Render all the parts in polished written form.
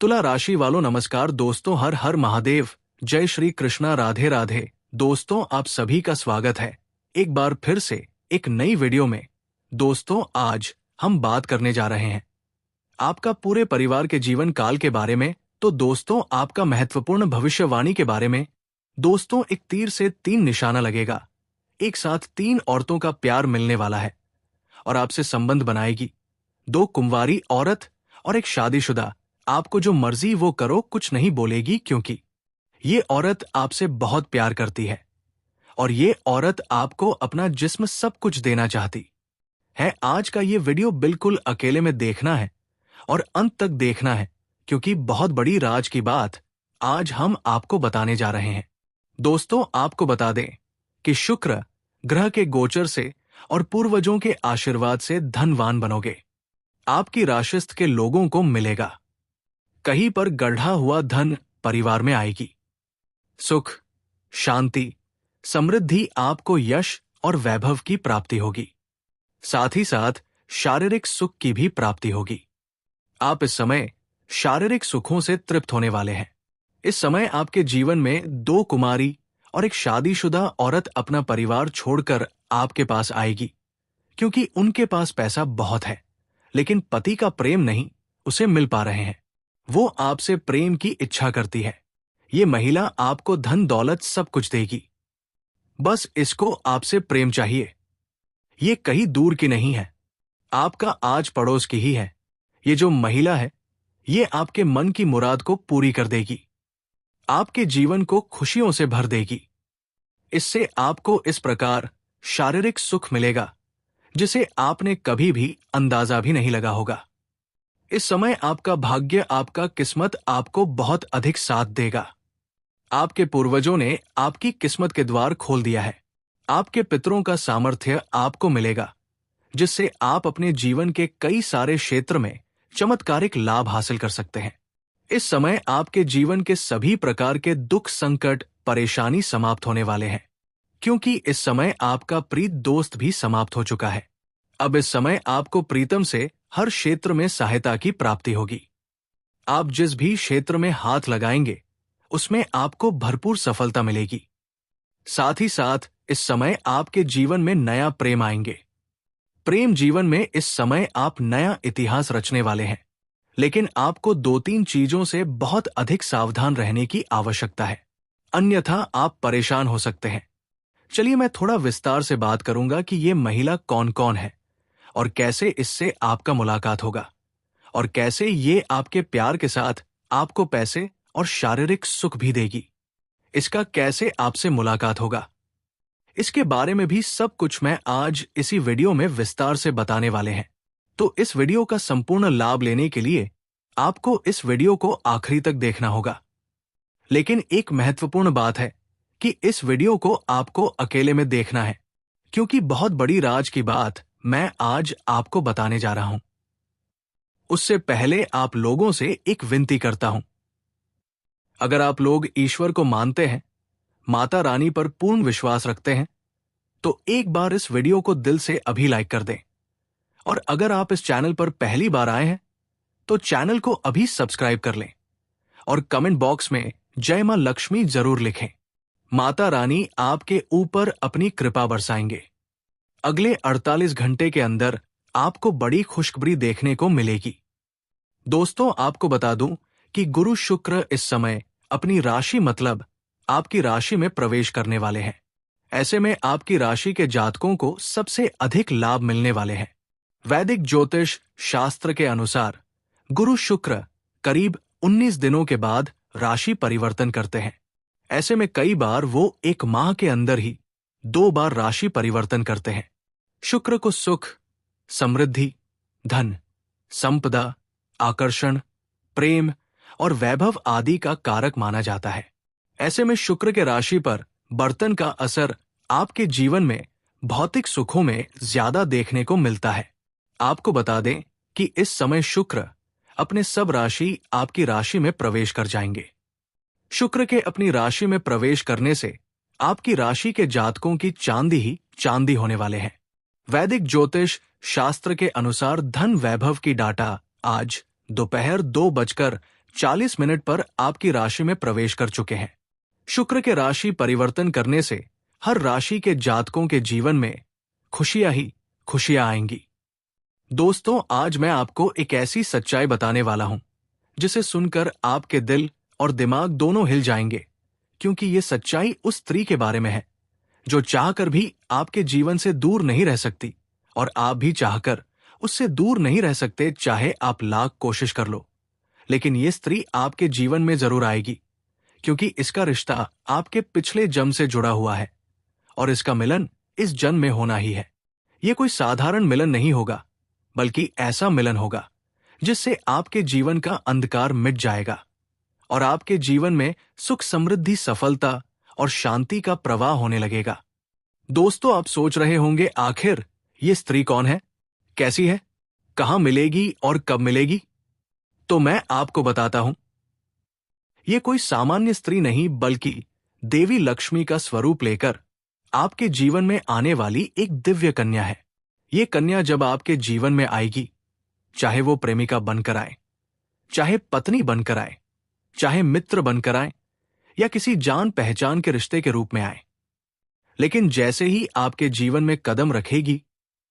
तुला राशि वालों नमस्कार दोस्तों, हर हर महादेव, जय श्री कृष्णा, राधे राधे। दोस्तों, आप सभी का स्वागत है एक बार फिर से एक नई वीडियो में। दोस्तों, आज हम बात करने जा रहे हैं आपका पूरे परिवार के जीवन काल के बारे में। तो दोस्तों, आपका महत्वपूर्ण भविष्यवाणी के बारे में। दोस्तों, एक तीर से 3 निशाना लगेगा। एक साथ 3 औरतों का प्यार मिलने वाला है और आपसे संबंध बनाएगी। 2 कुंवारी औरत और एक शादीशुदा। आपको जो मर्जी वो करो, कुछ नहीं बोलेगी, क्योंकि ये औरत आपसे बहुत प्यार करती है और ये औरत आपको अपना जिस्म सब कुछ देना चाहती है। आज का ये वीडियो बिल्कुल अकेले में देखना है और अंत तक देखना है, क्योंकि बहुत बड़ी राज की बात आज हम आपको बताने जा रहे हैं। दोस्तों, आपको बता दें कि शुक्र ग्रह के गोचर से और पूर्वजों के आशीर्वाद से धनवान बनोगे। आपकी राशिस्थ के लोगों को मिलेगा। कहीं पर गढ़ा हुआ धन परिवार में आएगी। सुख, शांति, समृद्धि, आपको यश और वैभव की प्राप्ति होगी। साथ ही साथ शारीरिक सुख की भी प्राप्ति होगी। आप इस समय शारीरिक सुखों से तृप्त होने वाले हैं। इस समय आपके जीवन में 2 कुमारी और एक शादीशुदा औरत अपना परिवार छोड़कर आपके पास आएगी, क्योंकि उनके पास पैसा बहुत है, लेकिन पति का प्रेम नहीं उसे मिल पा रहे हैं। वो आपसे प्रेम की इच्छा करती है। ये महिला आपको धन दौलत सब कुछ देगी, बस इसको आपसे प्रेम चाहिए। ये कहीं दूर की नहीं है, आपका आज पड़ोस की ही है। ये जो महिला है, ये आपके मन की मुराद को पूरी कर देगी, आपके जीवन को खुशियों से भर देगी। इससे आपको इस प्रकार शारीरिक सुख मिलेगा जिसे आपने कभी भी अंदाजा भी नहीं लगा होगा। इस समय आपका भाग्य, आपका किस्मत आपको बहुत अधिक साथ देगा। आपके पूर्वजों ने आपकी किस्मत के द्वार खोल दिया है। आपके पितरों का सामर्थ्य आपको मिलेगा, जिससे आप अपने जीवन के कई सारे क्षेत्र में चमत्कारिक लाभ हासिल कर सकते हैं। इस समय आपके जीवन के सभी प्रकार के दुख, संकट, परेशानी समाप्त होने वाले हैं, क्योंकि इस समय आपका प्रीत दोस्त भी समाप्त हो चुका है। अब इस समय आपको प्रीतम से हर क्षेत्र में सहायता की प्राप्ति होगी। आप जिस भी क्षेत्र में हाथ लगाएंगे उसमें आपको भरपूर सफलता मिलेगी। साथ ही साथ इस समय आपके जीवन में नया प्रेम आएंगे। प्रेम जीवन में इस समय आप नया इतिहास रचने वाले हैं, लेकिन आपको 2-3 चीजों से बहुत अधिक सावधान रहने की आवश्यकता है, अन्यथा आप परेशान हो सकते हैं। चलिए, मैं थोड़ा विस्तार से बात करूंगा कि ये महिला कौन कौन है और कैसे इससे आपका मुलाकात होगा और कैसे ये आपके प्यार के साथ आपको पैसे और शारीरिक सुख भी देगी। इसका कैसे आपसे मुलाकात होगा, इसके बारे में भी सब कुछ मैं आज इसी वीडियो में विस्तार से बताने वाले हैं। तो इस वीडियो का संपूर्ण लाभ लेने के लिए आपको इस वीडियो को आखिरी तक देखना होगा। लेकिन एक महत्वपूर्ण बात है कि इस वीडियो को आपको अकेले में देखना है, क्योंकि बहुत बड़ी राज की बात मैं आज आपको बताने जा रहा हूं। उससे पहले आप लोगों से एक विनती करता हूं। अगर आप लोग ईश्वर को मानते हैं, माता रानी पर पूर्ण विश्वास रखते हैं, तो एक बार इस वीडियो को दिल से अभी लाइक कर दें। और अगर आप इस चैनल पर पहली बार आए हैं तो चैनल को अभी सब्सक्राइब कर लें और कमेंट बॉक्स में जय मां लक्ष्मी जरूर लिखें। माता रानी आपके ऊपर अपनी कृपा बरसाएंगे। अगले 48 घंटे के अंदर आपको बड़ी खुशखबरी देखने को मिलेगी। दोस्तों, आपको बता दूं कि गुरु शुक्र इस समय अपनी राशि मतलब आपकी राशि में प्रवेश करने वाले हैं। ऐसे में आपकी राशि के जातकों को सबसे अधिक लाभ मिलने वाले हैं। वैदिक ज्योतिष शास्त्र के अनुसार गुरु शुक्र करीब 19 दिनों के बाद राशि परिवर्तन करते हैं। ऐसे में कई बार वो 1 माह के अंदर ही 2 बार राशि परिवर्तन करते हैं। शुक्र को सुख, समृद्धि, धन, संपदा, आकर्षण, प्रेम और वैभव आदि का कारक माना जाता है। ऐसे में शुक्र के राशि पर बर्तन का असर आपके जीवन में भौतिक सुखों में ज्यादा देखने को मिलता है। आपको बता दें कि इस समय शुक्र अपने सब राशि आपकी राशि में प्रवेश कर जाएंगे। शुक्र के अपनी राशि में प्रवेश करने से आपकी राशि के जातकों की चांदी ही चांदी होने वाले हैं। वैदिक ज्योतिष शास्त्र के अनुसार धन वैभव की डाटा आज दोपहर 2:49 40 मिनट पर आपकी राशि में प्रवेश कर चुके हैं। शुक्र के राशि परिवर्तन करने से हर राशि के जातकों के जीवन में खुशियां ही खुशियां आएंगी। दोस्तों, आज मैं आपको एक ऐसी सच्चाई बताने वाला हूं जिसे सुनकर आपके दिल और दिमाग दोनों हिल जाएंगे, क्योंकि ये सच्चाई उस स्त्री के बारे में है जो चाहकर भी आपके जीवन से दूर नहीं रह सकती, और आप भी चाहकर उससे दूर नहीं रह सकते, चाहे आप लाख कोशिश कर लो। लेकिन ये स्त्री आपके जीवन में जरूर आएगी, क्योंकि इसका रिश्ता आपके पिछले जन्म से जुड़ा हुआ है और इसका मिलन इस जन्म में होना ही है। ये कोई साधारण मिलन नहीं होगा, बल्कि ऐसा मिलन होगा जिससे आपके जीवन का अंधकार मिट जाएगा और आपके जीवन में सुख, समृद्धि, सफलता और शांति का प्रवाह होने लगेगा। दोस्तों, आप सोच रहे होंगे, आखिर ये स्त्री कौन है, कैसी है, कहां मिलेगी और कब मिलेगी? तो मैं आपको बताता हूं। ये कोई सामान्य स्त्री नहीं, बल्कि देवी लक्ष्मी का स्वरूप लेकर आपके जीवन में आने वाली एक दिव्य कन्या है। ये कन्या जब आपके जीवन में आएगी, चाहे वो प्रेमिका बनकर आए, चाहे पत्नी बनकर आए, चाहे मित्र बनकर आए, या किसी जान पहचान के रिश्ते के रूप में आए, लेकिन जैसे ही आपके जीवन में कदम रखेगी,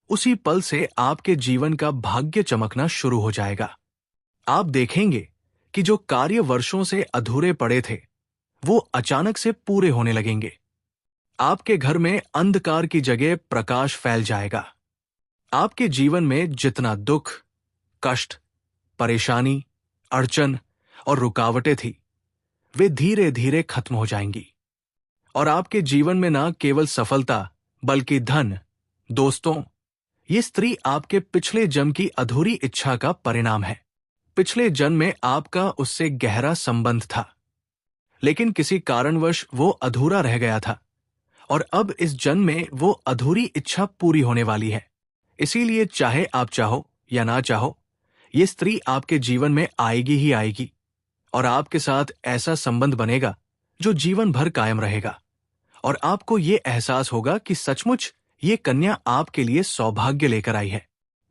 उसी पल से आपके जीवन का भाग्य चमकना शुरू हो जाएगा। आप देखेंगे कि जो कार्य वर्षों से अधूरे पड़े थे, वो अचानक से पूरे होने लगेंगे। आपके घर में अंधकार की जगह प्रकाश फैल जाएगा। आपके जीवन में जितना दुख, कष्ट, परेशानी, अड़चन और रुकावटें थी, वे धीरे धीरे खत्म हो जाएंगी और आपके जीवन में न केवल सफलता, बल्कि धन। दोस्तों, ये स्त्री आपके पिछले जन्म की अधूरी इच्छा का परिणाम है। पिछले जन्म में आपका उससे गहरा संबंध था, लेकिन किसी कारणवश वो अधूरा रह गया था, और अब इस जन्म में वो अधूरी इच्छा पूरी होने वाली है। इसीलिए चाहे आप चाहो या ना चाहो, ये स्त्री आपके जीवन में आएगी ही आएगी, और आपके साथ ऐसा संबंध बनेगा जो जीवन भर कायम रहेगा, और आपको ये एहसास होगा कि सचमुच ये कन्या आपके लिए सौभाग्य लेकर आई है।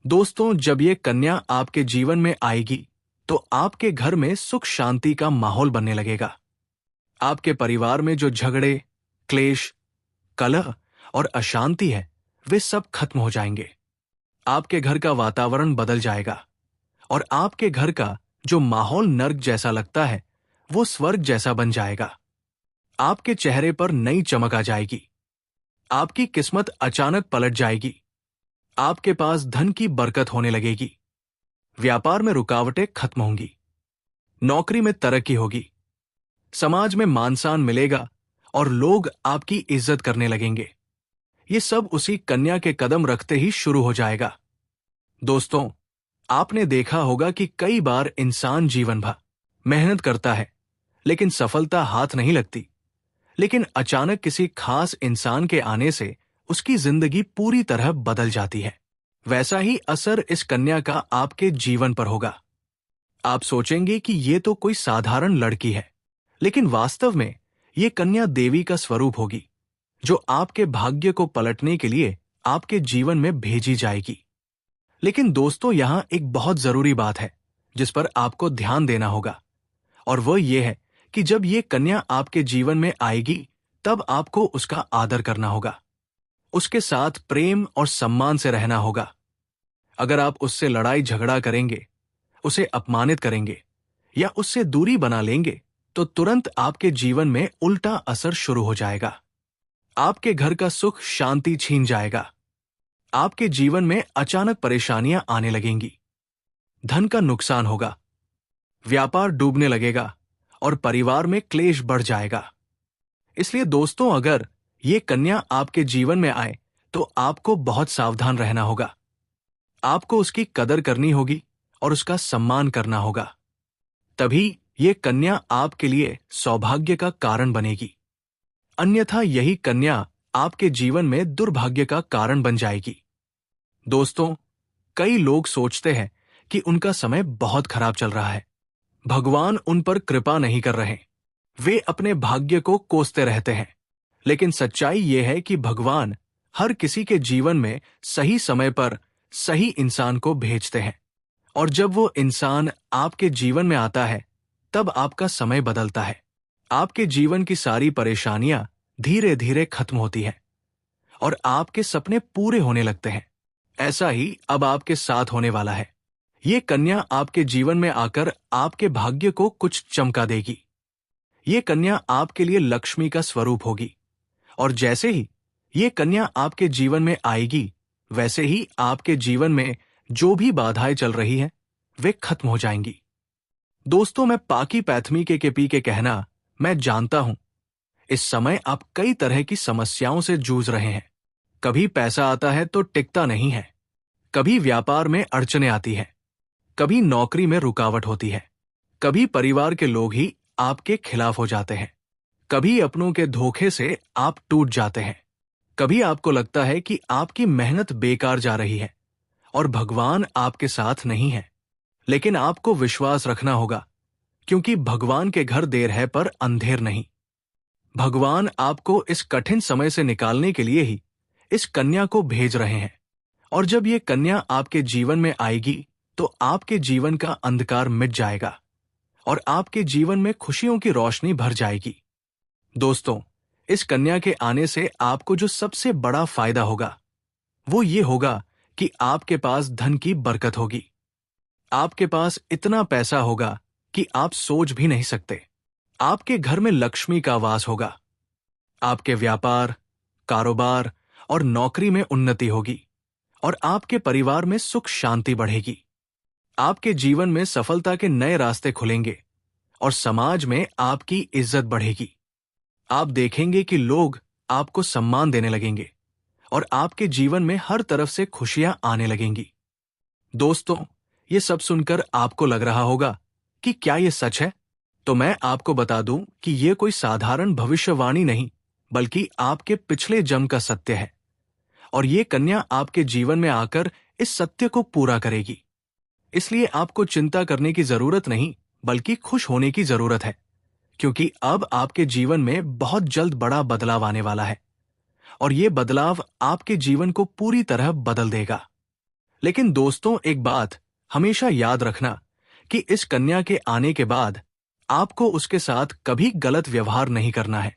दोस्तों, जब ये कन्या आपके जीवन में आएगी, तो आपके घर में सुख शांति का माहौल बनने लगेगा। आपके परिवार में जो झगड़े, क्लेश, कलह और अशांति है, वे सब खत्म हो जाएंगे। आपके घर का वातावरण बदल जाएगा और आपके घर का जो माहौल नर्क जैसा लगता है, वो स्वर्ग जैसा बन जाएगा। आपके चेहरे पर नई चमक आ जाएगी। आपकी किस्मत अचानक पलट जाएगी। आपके पास धन की बरकत होने लगेगी। व्यापार में रुकावटें खत्म होंगी। नौकरी में तरक्की होगी। समाज में मान सम्मान मिलेगा और लोग आपकी इज्जत करने लगेंगे। ये सब उसी कन्या के कदम रखते ही शुरू हो जाएगा। दोस्तों, आपने देखा होगा कि कई बार इंसान जीवन भर मेहनत करता है, लेकिन सफलता हाथ नहीं लगती। लेकिन अचानक किसी खास इंसान के आने से उसकी जिंदगी पूरी तरह बदल जाती है। वैसा ही असर इस कन्या का आपके जीवन पर होगा। आप सोचेंगे कि ये तो कोई साधारण लड़की है, लेकिन वास्तव में ये कन्या देवी का स्वरूप होगी, जो आपके भाग्य को पलटने के लिए आपके जीवन में भेजी जाएगी। लेकिन दोस्तों, यहां एक बहुत जरूरी बात है जिस पर आपको ध्यान देना होगा, और वह यह है कि जब ये कन्या आपके जीवन में आएगी, तब आपको उसका आदर करना होगा, उसके साथ प्रेम और सम्मान से रहना होगा। अगर आप उससे लड़ाई झगड़ा करेंगे, उसे अपमानित करेंगे या उससे दूरी बना लेंगे, तो तुरंत आपके जीवन में उल्टा असर शुरू हो जाएगा। आपके घर का सुख शांति छीन जाएगा। आपके जीवन में अचानक परेशानियां आने लगेंगी। धन का नुकसान होगा, व्यापार डूबने लगेगा और परिवार में क्लेश बढ़ जाएगा। इसलिए दोस्तों, अगर ये कन्या आपके जीवन में आए, तो आपको बहुत सावधान रहना होगा। आपको उसकी कदर करनी होगी और उसका सम्मान करना होगा। तभी ये कन्या आपके लिए सौभाग्य का कारण बनेगी। अन्यथा यही कन्या आपके जीवन में दुर्भाग्य का कारण बन जाएगी। दोस्तों, कई लोग सोचते हैं कि उनका समय बहुत खराब चल रहा है, भगवान उन पर कृपा नहीं कर रहे। वे अपने भाग्य को कोसते रहते हैं। लेकिन सच्चाई यह है कि भगवान हर किसी के जीवन में सही समय पर सही इंसान को भेजते हैं, और जब वो इंसान आपके जीवन में आता है, तब आपका समय बदलता है। आपके जीवन की सारी परेशानियां धीरे धीरे खत्म होती हैं और आपके सपने पूरे होने लगते हैं। ऐसा ही अब आपके साथ होने वाला है। ये कन्या आपके जीवन में आकर आपके भाग्य को कुछ चमका देगी। ये कन्या आपके लिए लक्ष्मी का स्वरूप होगी और जैसे ही ये कन्या आपके जीवन में आएगी, वैसे ही आपके जीवन में जो भी बाधाएं चल रही हैं, वे खत्म हो जाएंगी। दोस्तों, मैं पाकी पैथमी के पी के कहना मैं जानता हूं, इस समय आप कई तरह की समस्याओं से जूझ रहे हैं। कभी पैसा आता है तो टिकता नहीं है, कभी व्यापार में अड़चने आती हैं, कभी नौकरी में रुकावट होती है, कभी परिवार के लोग ही आपके खिलाफ हो जाते हैं, कभी अपनों के धोखे से आप टूट जाते हैं, कभी आपको लगता है कि आपकी मेहनत बेकार जा रही है और भगवान आपके साथ नहीं है। लेकिन आपको विश्वास रखना होगा, क्योंकि भगवान के घर देर है पर अंधेर नहीं। भगवान आपको इस कठिन समय से निकालने के लिए ही इस कन्या को भेज रहे हैं। और जब ये कन्या आपके जीवन में आएगी तो आपके जीवन का अंधकार मिट जाएगा और आपके जीवन में खुशियों की रोशनी भर जाएगी। दोस्तों, इस कन्या के आने से आपको जो सबसे बड़ा फायदा होगा वो ये होगा कि आपके पास धन की बरकत होगी। आपके पास इतना पैसा होगा कि आप सोच भी नहीं सकते। आपके घर में लक्ष्मी का वास होगा। आपके व्यापार, कारोबार और नौकरी में उन्नति होगी और आपके परिवार में सुख शांति बढ़ेगी। आपके जीवन में सफलता के नए रास्ते खुलेंगे और समाज में आपकी इज्जत बढ़ेगी। आप देखेंगे कि लोग आपको सम्मान देने लगेंगे और आपके जीवन में हर तरफ से खुशियां आने लगेंगी। दोस्तों, ये सब सुनकर आपको लग रहा होगा कि क्या ये सच है? तो मैं आपको बता दूं कि ये कोई साधारण भविष्यवाणी नहीं, बल्कि आपके पिछले जन्म का सत्य है और ये कन्या आपके जीवन में आकर इस सत्य को पूरा करेगी। इसलिए आपको चिंता करने की जरूरत नहीं, बल्कि खुश होने की जरूरत है, क्योंकि अब आपके जीवन में बहुत जल्द बड़ा बदलाव आने वाला है और ये बदलाव आपके जीवन को पूरी तरह बदल देगा। लेकिन दोस्तों, एक बात हमेशा याद रखना कि इस कन्या के आने के बाद आपको उसके साथ कभी गलत व्यवहार नहीं करना है।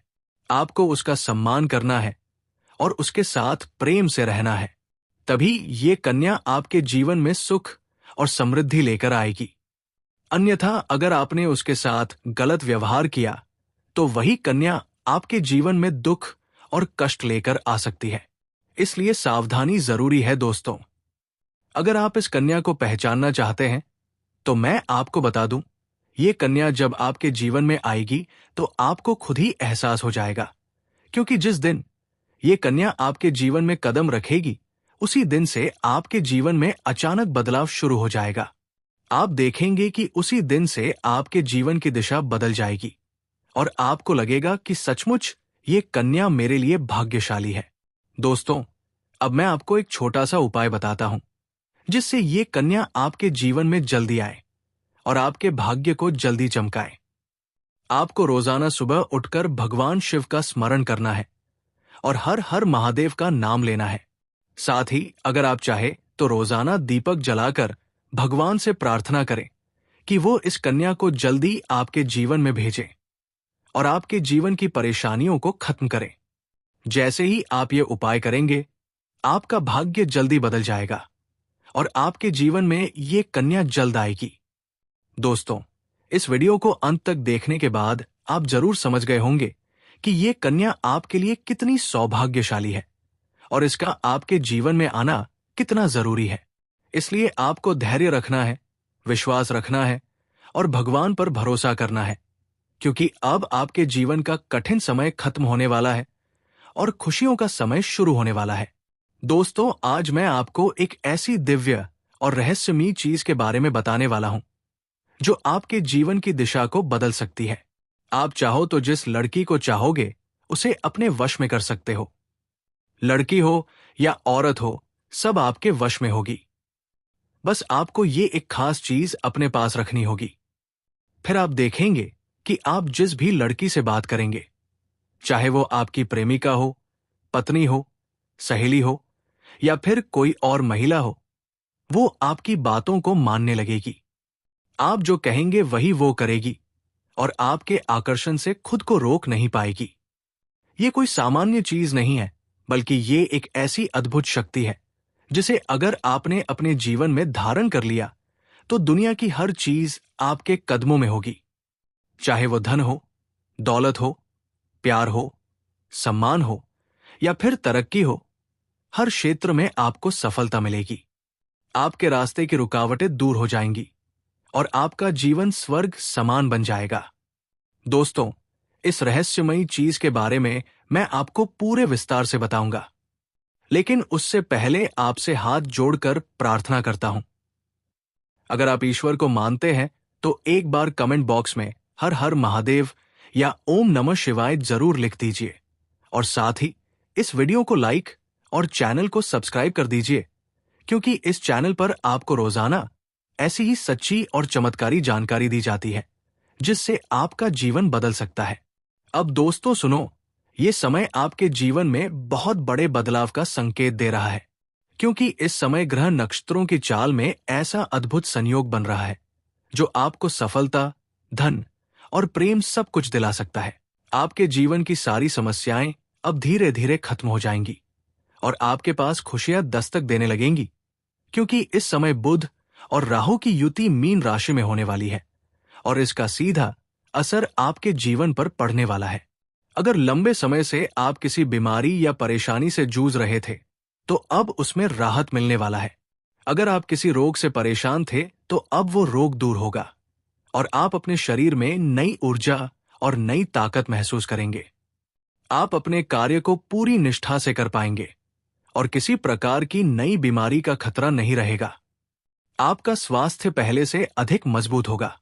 आपको उसका सम्मान करना है और उसके साथ प्रेम से रहना है। तभी ये कन्या आपके जीवन में सुख और समृद्धि लेकर आएगी। अन्यथा अगर आपने उसके साथ गलत व्यवहार किया तो वही कन्या आपके जीवन में दुख और कष्ट लेकर आ सकती है। इसलिए सावधानी जरूरी है दोस्तों। अगर आप इस कन्या को पहचानना चाहते हैं तो मैं आपको बता दूं, ये कन्या जब आपके जीवन में आएगी तो आपको खुद ही एहसास हो जाएगा, क्योंकि जिस दिन ये कन्या आपके जीवन में कदम रखेगी, उसी दिन से आपके जीवन में अचानक बदलाव शुरू हो जाएगा। आप देखेंगे कि उसी दिन से आपके जीवन की दिशा बदल जाएगी और आपको लगेगा कि सचमुच ये कन्या मेरे लिए भाग्यशाली है। दोस्तों, अब मैं आपको एक छोटा सा उपाय बताता हूं, जिससे ये कन्या आपके जीवन में जल्दी आए और आपके भाग्य को जल्दी चमकाए। आपको रोजाना सुबह उठकर भगवान शिव का स्मरण करना है और हर हर महादेव का नाम लेना है। साथ ही अगर आप चाहे तो रोजाना दीपक जलाकर भगवान से प्रार्थना करें कि वो इस कन्या को जल्दी आपके जीवन में भेजे और आपके जीवन की परेशानियों को खत्म करें। जैसे ही आप ये उपाय करेंगे, आपका भाग्य जल्दी बदल जाएगा और आपके जीवन में ये कन्या जल्द आएगी। दोस्तों, इस वीडियो को अंत तक देखने के बाद आप जरूर समझ गए होंगे कि ये कन्या आपके लिए कितनी सौभाग्यशाली है और इसका आपके जीवन में आना कितना जरूरी है। इसलिए आपको धैर्य रखना है, विश्वास रखना है और भगवान पर भरोसा करना है, क्योंकि अब आपके जीवन का कठिन समय खत्म होने वाला है और खुशियों का समय शुरू होने वाला है। दोस्तों, आज मैं आपको एक ऐसी दिव्य और रहस्यमयी चीज के बारे में बताने वाला हूं जो आपके जीवन की दिशा को बदल सकती है। आप चाहो तो जिस लड़की को चाहोगे उसे अपने वश में कर सकते हो। लड़की हो या औरत हो, सब आपके वश में होगी। बस आपको ये एक खास चीज अपने पास रखनी होगी। फिर आप देखेंगे कि आप जिस भी लड़की से बात करेंगे, चाहे वो आपकी प्रेमिका हो, पत्नी हो, सहेली हो या फिर कोई और महिला हो, वो आपकी बातों को मानने लगेगी। आप जो कहेंगे वही वो करेगी और आपके आकर्षण से खुद को रोक नहीं पाएगी। ये कोई सामान्य चीज नहीं है, बल्कि ये एक ऐसी अद्भुत शक्ति है जिसे अगर आपने अपने जीवन में धारण कर लिया तो दुनिया की हर चीज आपके कदमों में होगी। चाहे वो धन हो, दौलत हो, प्यार हो, सम्मान हो या फिर तरक्की हो, हर क्षेत्र में आपको सफलता मिलेगी। आपके रास्ते की रुकावटें दूर हो जाएंगी और आपका जीवन स्वर्ग समान बन जाएगा। दोस्तों, इस रहस्यमयी चीज के बारे में मैं आपको पूरे विस्तार से बताऊंगा, लेकिन उससे पहले आपसे हाथ जोड़कर प्रार्थना करता हूं। अगर आप ईश्वर को मानते हैं तो एक बार कमेंट बॉक्स में हर हर महादेव या ओम नमः शिवाय जरूर लिख दीजिए और साथ ही इस वीडियो को लाइक और चैनल को सब्सक्राइब कर दीजिए, क्योंकि इस चैनल पर आपको रोजाना ऐसी ही सच्ची और चमत्कारी जानकारी दी जाती है जिससे आपका जीवन बदल सकता है। अब दोस्तों सुनो, ये समय आपके जीवन में बहुत बड़े बदलाव का संकेत दे रहा है, क्योंकि इस समय ग्रह नक्षत्रों की चाल में ऐसा अद्भुत संयोग बन रहा है जो आपको सफलता, धन और प्रेम सब कुछ दिला सकता है। आपके जीवन की सारी समस्याएं अब धीरे धीरे खत्म हो जाएंगी और आपके पास खुशियां दस्तक देने लगेंगी, क्योंकि इस समय बुध और राहु की युति मीन राशि में होने वाली है और इसका सीधा असर आपके जीवन पर पड़ने वाला है। अगर लंबे समय से आप किसी बीमारी या परेशानी से जूझ रहे थे तो अब उसमें राहत मिलने वाला है। अगर आप किसी रोग से परेशान थे तो अब वो रोग दूर होगा और आप अपने शरीर में नई ऊर्जा और नई ताकत महसूस करेंगे। आप अपने कार्य को पूरी निष्ठा से कर पाएंगे और किसी प्रकार की नई बीमारी का खतरा नहीं रहेगा। आपका स्वास्थ्य पहले से अधिक मजबूत होगा।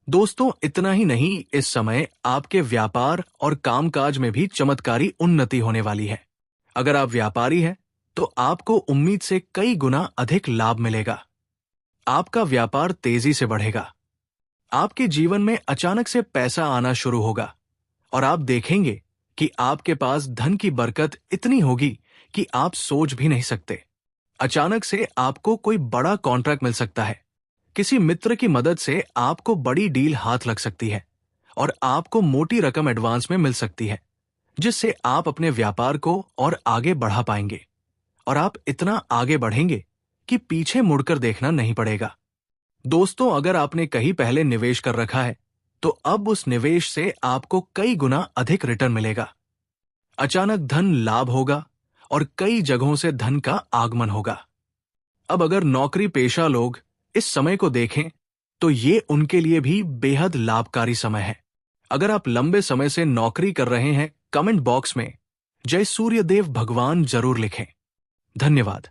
दोस्तों, इतना ही नहीं, इस समय आपके व्यापार और कामकाज में भी चमत्कारी उन्नति होने वाली है। अगर आप व्यापारी हैं तो आपको उम्मीद से कई गुना अधिक लाभ मिलेगा। आपका व्यापार तेजी से बढ़ेगा। आपके जीवन में अचानक से पैसा आना शुरू होगा और आप देखेंगे कि आपके पास धन की बरकत इतनी होगी कि आप सोच भी नहीं सकते। अचानक से आपको कोई बड़ा कॉन्ट्रैक्ट मिल सकता है। किसी मित्र की मदद से आपको बड़ी डील हाथ लग सकती है और आपको मोटी रकम एडवांस में मिल सकती है, जिससे आप अपने व्यापार को और आगे बढ़ा पाएंगे और आप इतना आगे बढ़ेंगे कि पीछे मुड़कर देखना नहीं पड़ेगा। दोस्तों, अगर आपने कहीं पहले निवेश कर रखा है तो अब उस निवेश से आपको कई गुना अधिक रिटर्न मिलेगा। अचानक धन लाभ होगा और कई जगहों से धन का आगमन होगा। अब अगर नौकरी पेशा लोग इस समय को देखें तो ये उनके लिए भी बेहद लाभकारी समय है। अगर आप लंबे समय से नौकरी कर रहे हैं, कमेंट बॉक्स में जय सूर्यदेव भगवान जरूर लिखें। धन्यवाद।